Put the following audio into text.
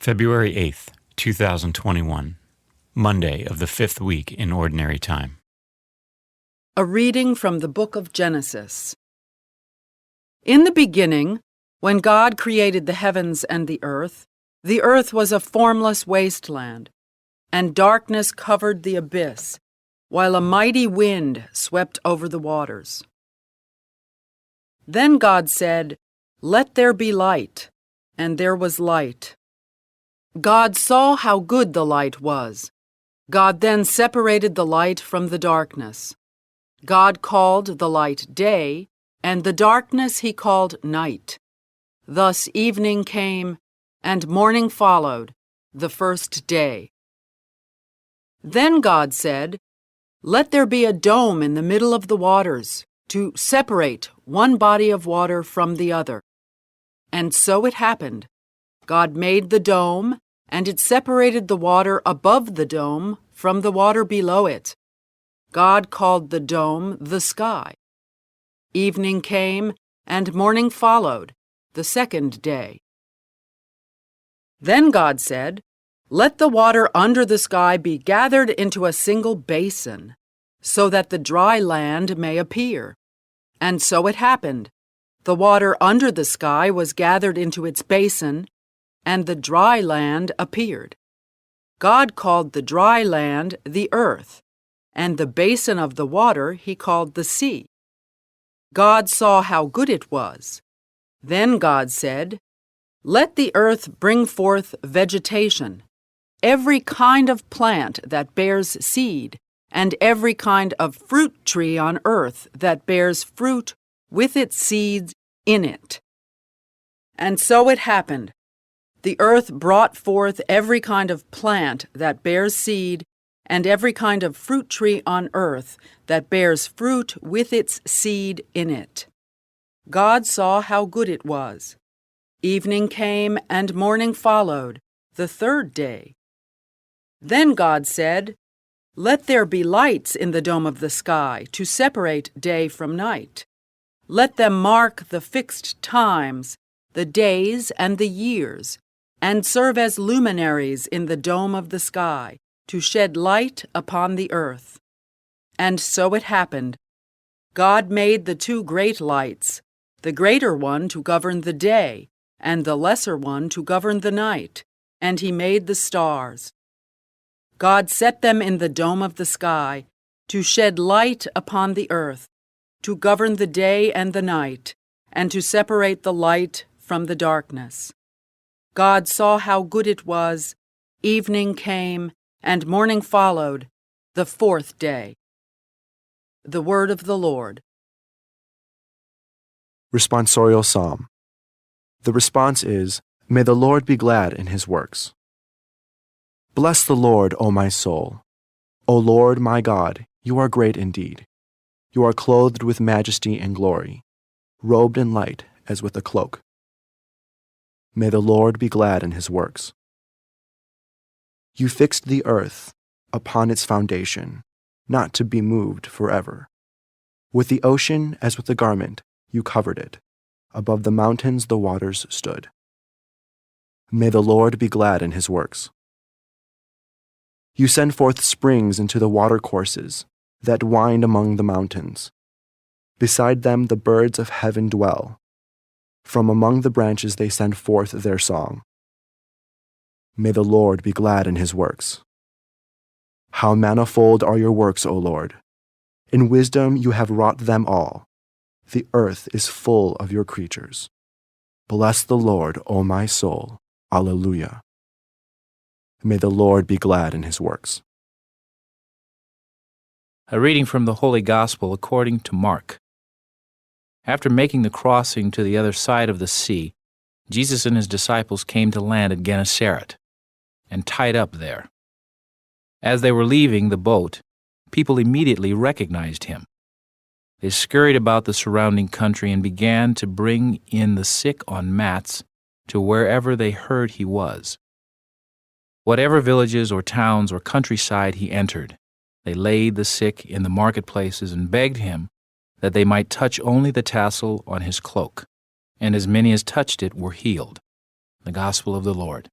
February 8th, 2021, Monday of the 5th week in Ordinary Time. A reading from the book of Genesis. In the beginning, when God created the heavens and the earth was a formless wasteland, and darkness covered the abyss, while a mighty wind swept over the waters. Then God said, "Let there be light," and there was light. God saw how good the light was. God then separated the light from the darkness. God called the light day, and the darkness he called night. Thus evening came, and morning followed, the first day. Then God said, "Let there be a dome in the middle of the waters, to separate one body of water from the other." And so it happened. God made the dome, and it separated the water above the dome from the water below it. God called the dome the sky. Evening came, and morning followed, the second day. Then God said, "Let the water under the sky be gathered into a single basin, so that the dry land may appear." And so it happened. The water under the sky was gathered into its basin, and the dry land appeared. God called the dry land the earth, and the basin of the water he called the sea. God saw how good it was. Then God said, "Let the earth bring forth vegetation, every kind of plant that bears seed, and every kind of fruit tree on earth that bears fruit with its seeds in it." And so it happened. The earth brought forth every kind of plant that bears seed, and every kind of fruit tree on earth that bears fruit with its seed in it. God saw how good it was. Evening came, and morning followed, the third day. Then God said, "Let there be lights in the dome of the sky to separate day from night. Let them mark the fixed times, the days and the years, and serve as luminaries in the dome of the sky, to shed light upon the earth." And so it happened. God made the two great lights, the greater one to govern the day, and the lesser one to govern the night, and he made the stars. God set them in the dome of the sky, to shed light upon the earth, to govern the day and the night, and to separate the light from the darkness. God saw how good it was. Evening came, and morning followed, the fourth day. The word of the Lord. Responsorial Psalm. The response is, "May the Lord be glad in his works." Bless the Lord, O my soul. O Lord my God, you are great indeed. You are clothed with majesty and glory, robed in light as with a cloak. May the Lord be glad in his works. You fixed the earth upon its foundation, not to be moved forever. With the ocean as with a garment, you covered it. Above the mountains the waters stood. May the Lord be glad in his works. You send forth springs into the watercourses that wind among the mountains. Beside them the birds of heaven dwell. From among the branches they send forth their song. May the Lord be glad in his works. How manifold are your works, O Lord! In wisdom you have wrought them all. The earth is full of your creatures. Bless the Lord, O my soul. Alleluia. May the Lord be glad in his works. A reading from the Holy Gospel according to Mark. After making the crossing to the other side of the sea, Jesus and his disciples came to land at Gennesaret and tied up there. As they were leaving the boat, people immediately recognized him. They scurried about the surrounding country and began to bring in the sick on mats to wherever they heard he was. Whatever villages or towns or countryside he entered, they laid the sick in the marketplaces and begged him that they might touch only the tassel on his cloak, and as many as touched it were healed. The Gospel of the Lord.